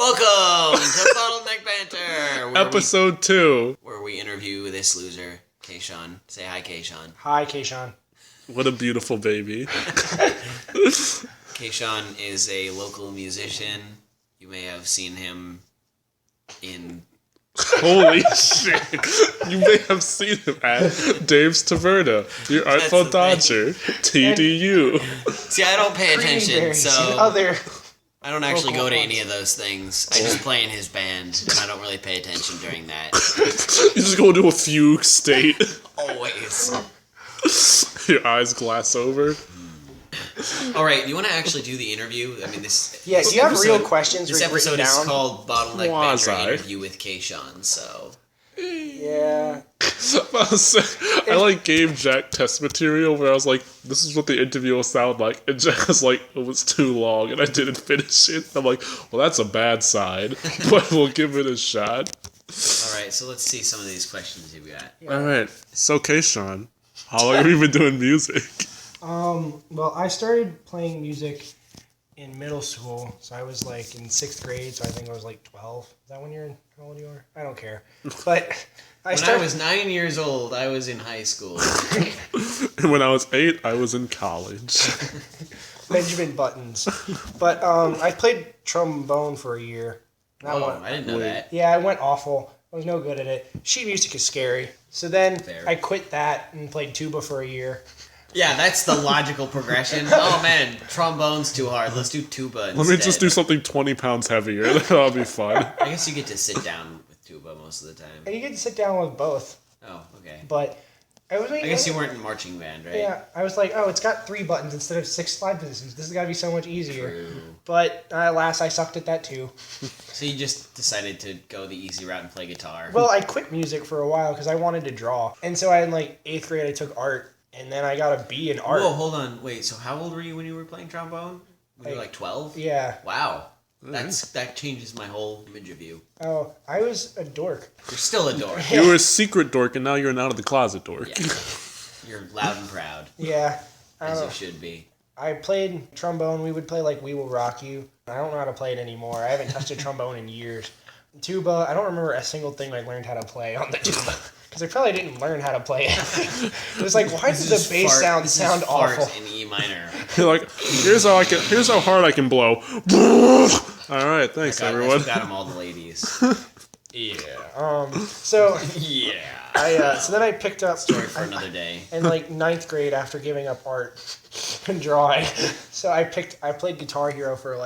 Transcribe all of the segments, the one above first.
Welcome to BottleNeck Banter, Episode 2. Where we interview this loser, Kayshawn. Say hi, Kayshawn. Hi, Kayshawn. What a beautiful baby. Kayshawn is a local musician. You may have seen him in... Holy shit. You may have seen him at Dave's Taverna, your Artful Dodger, TDU. See, I don't pay attention, so... I don't actually go to any of those things. I just play in his band, and I don't really pay attention during that. You just go to a fugue state. Always. Your eyes glass over. Alright, you want to actually do the interview? I mean, this... Yeah, do you have real questions This episode is called BottleNeck Banter Interview with Kayshawn, so... Yeah. I gave Jack test material where I was like, this is what the interview will sound like, and Jack was like, it was too long and I didn't finish it. I'm like, well, that's a bad side, but we'll give it a shot. Alright, so let's see some of these questions you've got. Yeah. Alright, so Kayshawn, how long have you been doing music? Well, I started playing music in middle school, so I was like in 6th grade, so I think I was like 12. Is that when how old you are? I don't care. But I was 9 years old, I was in high school. And when I was 8, I was in college. Benjamin Buttons. But I played trombone for a year. I didn't know that. Yeah, I went awful. I was no good at it. Sheet music is scary. So then Fair. I quit that and played tuba for a year. Yeah, that's the logical progression. Oh man, trombone's too hard. Let's do tuba instead. Let me just do something 20 pounds heavier. That'll be fun. I guess you get to sit down with tuba most of the time. And you get to sit down with both. Oh, okay. But I guess you weren't in marching band, right? Yeah, I was like, oh, it's got 3 buttons instead of 6 slide positions. This has got to be so much easier. True. But alas, I sucked at that too. So you just decided to go the easy route and play guitar. Well, I quit music for a while because I wanted to draw. And so in 8th grade, I took art. And then I got a B in art. Whoa, hold on. Wait, so how old were you when you were playing trombone? You were 12? Yeah. Wow. That changes my whole image of you. Oh, I was a dork. You're still a dork. You were a secret dork, and now you're an out-of-the-closet dork. Yeah. You're loud and proud. Yeah. As you should be. I played trombone. We would play We Will Rock You. I don't know how to play it anymore. I haven't touched a trombone in years. Tuba, I don't remember a single thing I learned how to play on the tuba. Because I probably didn't learn how to play it. It was like, why does the bass sound awful? In E minor. You're like, here's how hard I can blow. Alright, thanks everyone. I got them all the ladies. Yeah. So yeah. So then I picked up story for another day. In 9th grade after giving up art and drawing. So I played Guitar Hero for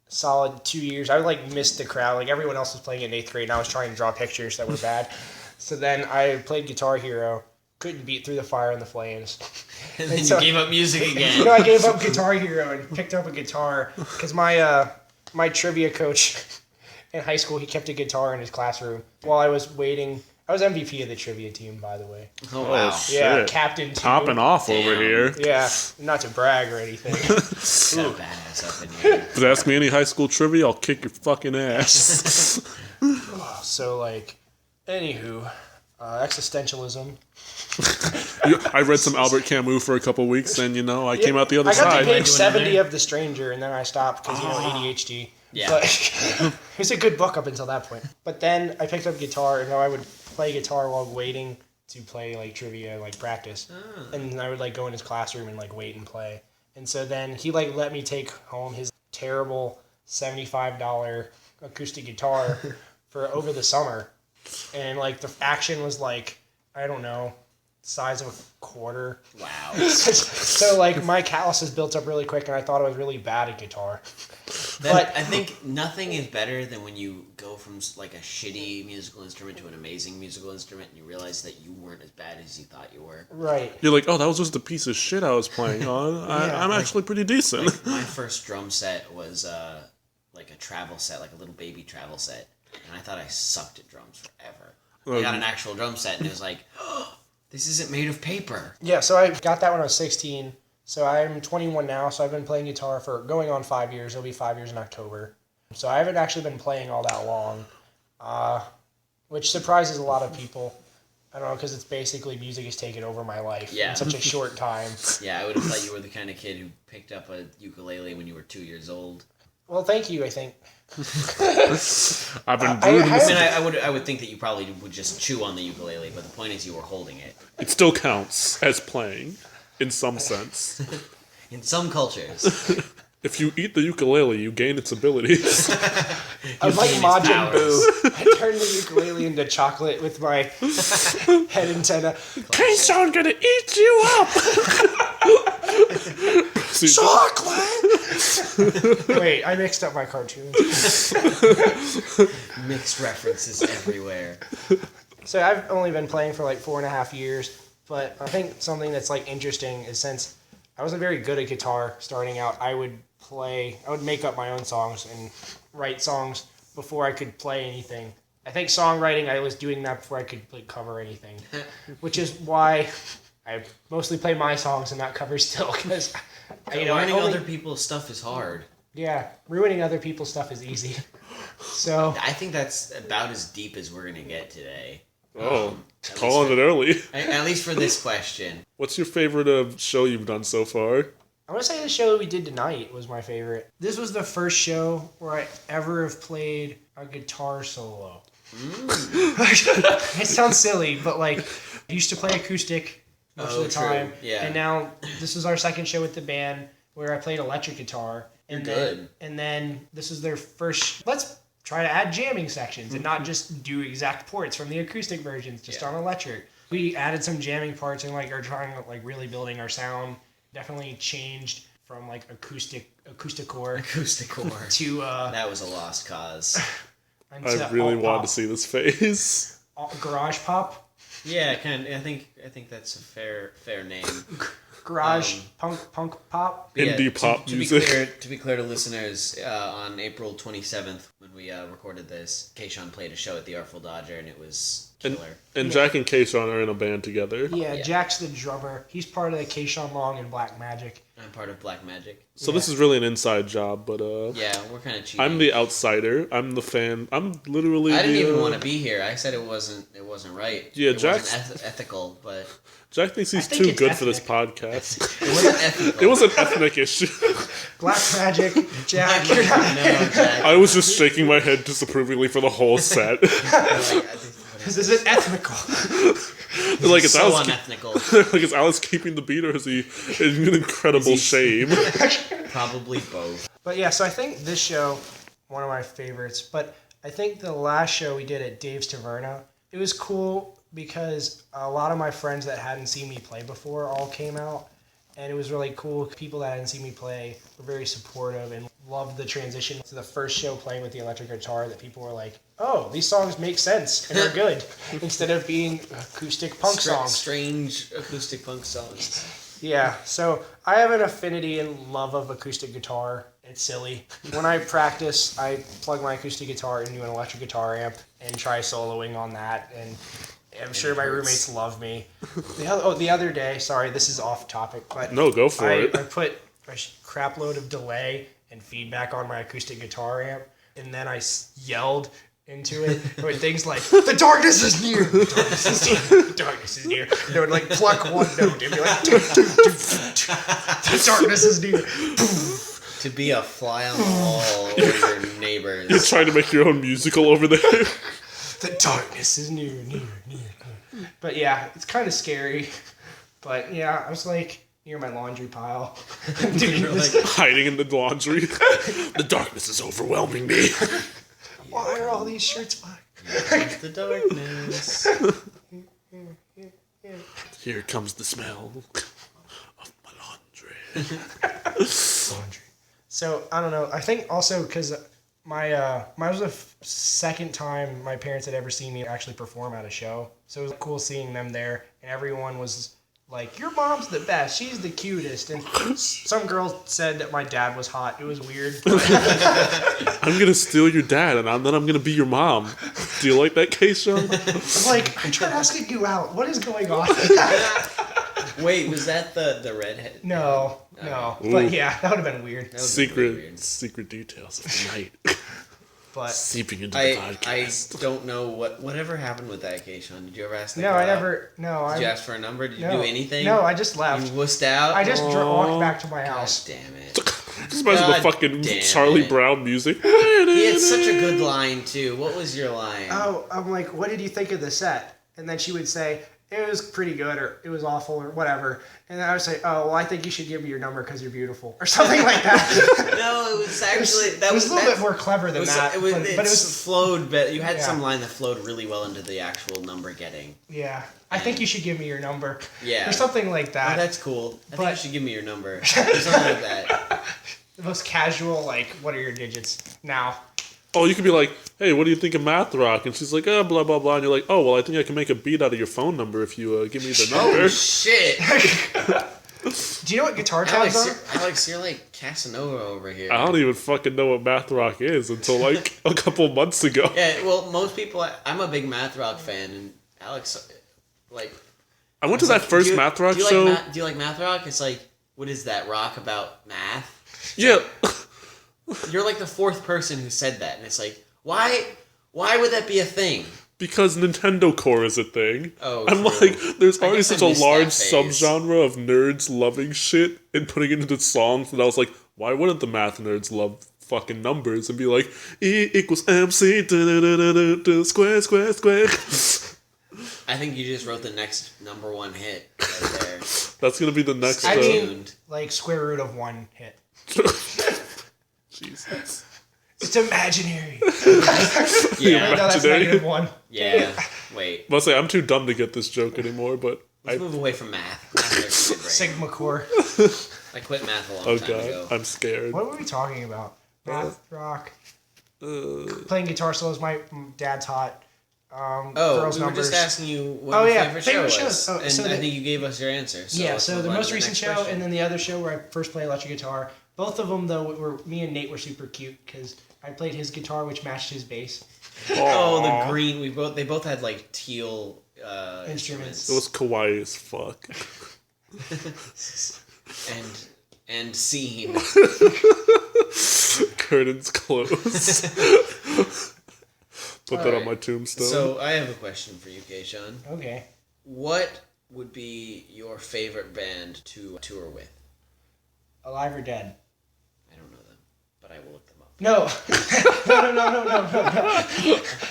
solid 2 years. I missed the crowd. Everyone else was playing in 8th grade and I was trying to draw pictures that were bad. So then I played Guitar Hero, couldn't beat Through the Fire and the Flames. And then you gave up music again. No, I gave up Guitar Hero and picked up a guitar because my trivia coach in high school, he kept a guitar in his classroom while I was waiting. I was MVP of the trivia team, by the way. Oh, wow. Yeah, shit. captain too. Topping off over here. Yeah, not to brag or anything. Got a badass up in here. But ask me any high school trivia, I'll kick your fucking ass. So, anywho, existentialism. I read some Albert Camus for a couple weeks, and I came out the other side. I got side. to page 70 of The Stranger, and then I stopped because ADHD. Yeah. But it was a good book up until that point. But then I picked up guitar, and I would play guitar while waiting to play trivia, practice. Oh. And I would go in his classroom and wait and play. And so then he let me take home his terrible $75 acoustic guitar for over the summer. And the action was I don't know, size of a quarter. Wow. So my calluses built up really quick, and I thought I was really bad at guitar. But I think nothing is better than when you go from a shitty musical instrument to an amazing musical instrument, and you realize that you weren't as bad as you thought you were. Right. You're like, oh, that was just a piece of shit I was playing on. I'm actually pretty decent. My first drum set was a travel set, a little baby travel set, and I thought I sucked at drums forever. I got an actual drum set, and it was oh, this isn't made of paper. Yeah, so I got that when I was 16. So I'm 21 now, so I've been playing guitar for going on 5 years. It'll be 5 years in October. So I haven't actually been playing all that long, which surprises a lot of people. I don't know, because it's basically music has taken over my life in such a short time. Yeah, I would have thought you were the kind of kid who picked up a ukulele when you were 2 years old. Well, thank you, I think. I've been I rooting. I would think that you probably would just chew on the ukulele, but the point is you were holding it. It still counts as playing, in some sense. In some cultures. If you eat the ukulele, you gain its abilities. I'm like gain its Majin powers. Buu. I turned the ukulele into chocolate with my head antenna. Keishawn gonna eat you up! See, Chocolate! Wait, I mixed up my cartoons. Mixed references everywhere. So I've only been playing for like 4.5 years, but I think something that's like interesting is since I wasn't very good at guitar starting out, I would make up my own songs and write songs before I could play anything. I think songwriting, I was doing that before I could like cover anything, which is why I mostly play my songs and not cover still, because Learning other people's stuff is hard. Yeah, ruining other people's stuff is easy. So I think that's about as deep as we're gonna get today. calling it early. At least for this question. What's your favorite show you've done so far? I want to say the show we did tonight was my favorite. This was the first show where I ever have played a guitar solo. It sounds silly, but like I used to play acoustic most of the time. True. Yeah. And now this is our second show with the band where I played electric guitar. And good. Then this is their first. Let's try to add jamming sections and not just do exact ports from the acoustic versions just on electric. We added some jamming parts and like are trying to like really building our sound. Definitely changed from like acoustic-core to that was a lost cause. I really wanted to see this phase. Garage pop. Yeah, I think that's a fair name. Garage punk pop. Indie pop music. To be clear to listeners, on April 27th when we recorded this, Keishawn played a show at the Artful Dodger and it was killer. And Jack and Keishawn are in a band together. Yeah, Jack's the drummer. He's part of the Keishawn Long and Black Magic. I'm part of Black Magic. So this is really an inside job, but yeah, we're kind of cheating. I'm the outsider. I'm the fan. I'm literally. I didn't even want to be here. I said it wasn't right. Yeah, it Jack's wasn't ethical, but Jack thinks he's too good for this podcast. it wasn't ethical. It was an ethnic issue. Black Magic, Jack. No, Jack. I was just shaking my head disapprovingly for the whole set. This isn't ethnical. Like it's so Alice. unethical. Like is Alice keeping the beat, or is he in incredible shame? Probably both. But yeah, so I think this show, one of my favorites. But I think the last show we did at Dave's Taverna, it was cool because a lot of my friends that hadn't seen me play before all came out. And it was really cool. People that hadn't seen me play were very supportive and loved the transition to the first show playing with the electric guitar, that people were like, oh, these songs make sense and are good, instead of being acoustic punk songs. Strange acoustic punk songs. Yeah, so I have an affinity and love of acoustic guitar. It's silly. When I practice, I plug my acoustic guitar into an electric guitar amp and try soloing on that, and I'm sure my roommates love me. The other day, sorry, this is off topic, but No, go for it. I put a crap load of delay and feedback on my acoustic guitar amp, and then I yelled into it with things like, the darkness is near, the darkness is near, the darkness is near. And it would like pluck one note and be like, the darkness is near. To be a fly on the wall over your neighbors. You're trying to make your own musical over there. The darkness is near. But yeah, it's kind of scary. But yeah, I was like near my laundry pile. Doing this. Like, Hiding in the laundry. The darkness is overwhelming me. Why are all these shirts black? the darkness. Here comes the smell of my laundry. Laundry. So I don't know. I think also because mine was the second time my parents had ever seen me actually perform at a show. So it was cool seeing them there, and everyone was like, your mom's the best. She's the cutest. And some girl said that my dad was hot. It was weird. I'm going to steal your dad, and then I'm going to be your mom. Do you like that, Keishawn? I'm like, I'm not asking you out. What is going on? Wait, was that the redhead? No. But yeah, that would have been weird. Secret details of the night. But Seeping into the I podcast. don't know whatever happened with that, Keishawn. Did you ever ask that no, girl I out? never. No, Did you ask for a number? Did you no. do anything? No, I just left. You wussed out? I just walked back to my house. Gosh damn it. Just imagine the God fucking damn Charlie it. Brown music. He had such a good line too. What was your line? Oh, I'm like, what did you think of the set? And then she would say, it was pretty good, or it was awful, or whatever. And then I would say, oh, well, I think you should give me your number because you're beautiful, or something like that. No, it was actually It was a little bit more clever than that. It was, but it was flowed, but you had Yeah. some line that flowed really well into the actual number getting. yeah. I think you should give me your number. Yeah. Or something like Oh, that. that's cool. I think But- you should give me your number. Something like that. The most casual, like, what are your digits now? Oh, you could be like, hey, what do you think of math rock? And she's like, oh, blah, blah, blah. And you're like, oh, well, I think I can make a beat out of your phone number if you give me the number. Oh shit! Do you know what guitar tabs are? Alex, you're like Casanova over here. I don't even fucking know what math rock is until like a couple months ago. Yeah, well, most people. I'm a big math rock fan, and Alex, like. I went to that first math rock show. Do you like math rock? It's like, what is that rock about math? Yeah. You're like the fourth person who said that, and it's like, why would that be a thing? Because Nintendo Core is a thing. Oh, I'm true. like, there's already guess I such a missed that large phase. subgenre of nerds loving shit and putting it into songs that I was like, why wouldn't the math nerds love fucking numbers and be like, E equals MC, square, square, square. I think you just wrote the next number one hit right there. That's gonna be the next. I Stay mean, tuned. like, square root of one hit. Jesus. It's imaginary. Yeah, No, that's Imaginary. -1. yeah. Wait, I'll say I'm too dumb to get this joke anymore, but let's move away from math. Math hurts my brain. Sigma core. I quit math a long oh time ago. god, I'm scared. What were we talking about? Math, rock, Uh, playing guitar solos. My dad taught. Oh, girls' we were numbers. just asking you what Oh, your yeah, favorite favorite show shows. was, Oh, and so I the- think you gave us your answer. So Yeah, let's so move the on to most the recent next show, question. and then the other show where I first played electric guitar. Both of them, though, were me and Nate were super cute because I played his guitar, which matched his bass. Oh, aw. the green. They both had like teal Instruments. It was kawaii as fuck. and scene. Curtains closed. Put that on Alright. my tombstone. So I have a question for you, Keishan. Okay. What would be your favorite band to tour with? Alive or dead? I don't know them, but I will look them up. No. No.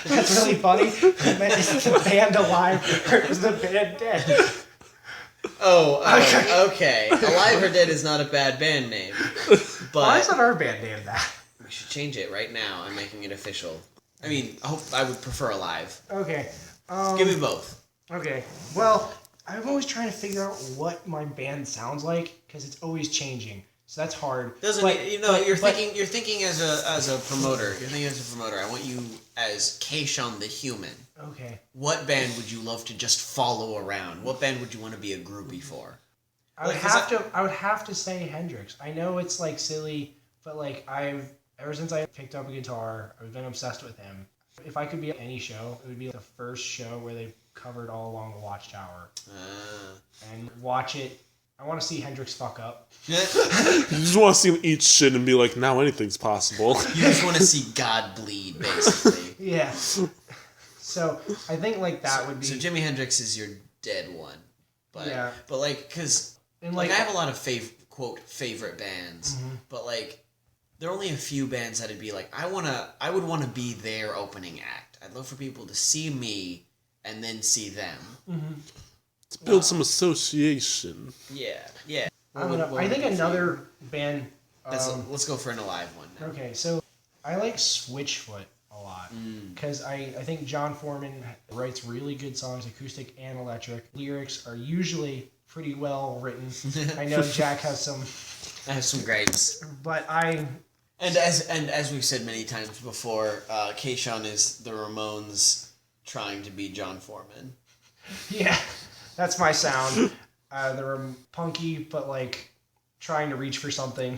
That's really funny. Is the band alive or is the band dead? Oh, okay. Alive or Dead is not a bad band name, Why is but not our band named that? we should change it right now. I'm making it official. I mean, I would prefer Alive. Okay. Give me both. Okay. Well, I'm always trying to figure out what my band sounds like because it's always changing. So that's hard. Doesn't But- it, you know? You're but- thinking as a promoter. You're thinking as a promoter. I want you as Keishan the human. Okay. What band would you love to just follow around? What band would you want to be a groupie for? I would Like, 'cause I would have to say Hendrix. I know it's like silly, but like ever since I picked up a guitar, I've been obsessed with him. If I could be at any show, it would be the first show where they covered All Along the Watchtower and watch it. I want to see Hendrix fuck up. you just want to see him eat shit and be like, now anything's possible. You just want to see God bleed, basically. Yeah. So I think like that would be. So Jimi Hendrix is your dead one, but Yeah. but like because And, like I like- have a lot of quote favorite bands, but like there are only a few bands that'd be like I would want to be their opening act. I'd love for people to see me and then see them. Let's build some association. Yeah. I don't know. I think another band. Let's go for an Alive one. Now. Okay, so I like Switchfoot a lot because I think John Foreman writes really good songs, acoustic and electric. Lyrics are usually pretty well written. I know Jack has some, I have some grapes. but And as we've said many times before, Keishan is the Ramones trying to be John Foreman. yeah, that's my sound. They're punky, but like trying to reach for something,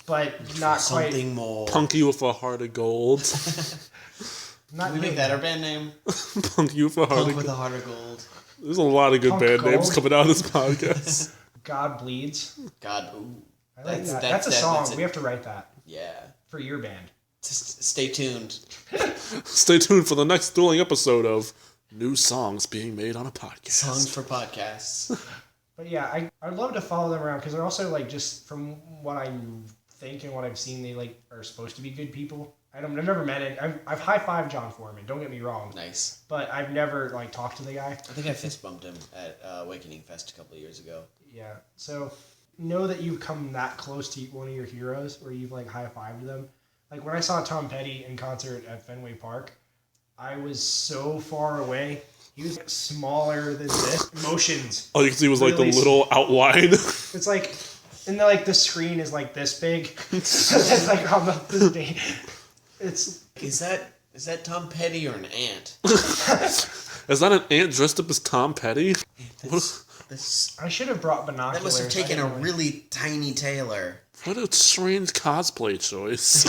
but not quite. Something more. Punky with a heart of gold. Not Can we make that our band name? Punky with a heart Punk of with gold. a heart of gold. There's a lot of good Punk band names gold. coming out of this podcast. God Bleeds. God, ooh. I like that. That's a song. We have to write that Yeah. for your band. Just stay tuned. Stay tuned for the next thrilling episode of New Songs Being Made on a Podcast. Songs for podcasts. But yeah, I'd love to follow them around because they're also like just from what I think and what I've seen, they like are supposed to be good people. I've never met it. I've high-fived John Foreman. Don't get me wrong. Nice. But I've never like talked to the guy. I think I fist bumped him at Awakening Fest a couple of years ago. Yeah. So know that you've come that close to one of your heroes, or you've like high-fived them. Like when I saw Tom Petty in concert at Fenway Park, I was so far away. He was smaller than this. Motions. All you can see was like Really the little outline. It's like, and the screen is like this big. It's like on the stage. It's. Is that Tom Petty or an ant? Is that an ant dressed up as Tom Petty? I should have brought binoculars. That must have taken a really tiny tailor. What a strange cosplay choice.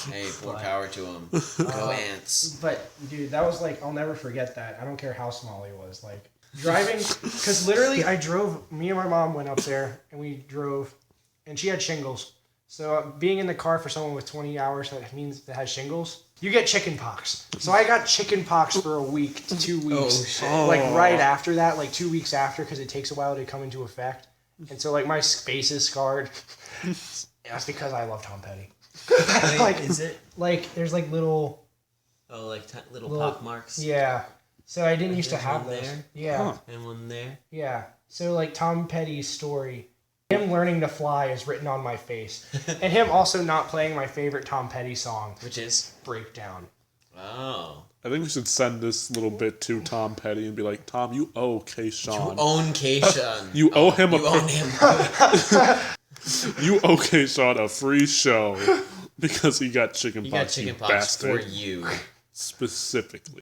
Hey, more power to him. Go ants. But dude, that was like, I'll never forget that. I don't care how small he was. Like driving, because literally I drove. Me and my mom went up there and we drove, and she had shingles. So being in the car for someone with 20 hours, that means that has shingles. You get chicken pox. So I got chicken pox for a week to 2 weeks. Oh, shit. Like right after that, like 2 weeks after, because it takes a while to come into effect. And so like my face is scarred. That's because I love Tom Petty. Wait, Like, is it? Like there's like little. Oh, like little pock marks? Yeah. So I didn't used to There's have one those. there? Yeah. Huh. And one there? Yeah. So like Tom Petty's story, him learning to fly is written on my face. And him also not playing my favorite Tom Petty song, Which is? Breakdown. Oh. I think we should send this little bit to Tom Petty and be like, Tom, you owe K-Sean. You own K-Sean. You owe him You own him. You owe K-Sean a free show because he got chicken You pox. got chicken you pox bastard. for you. Specifically.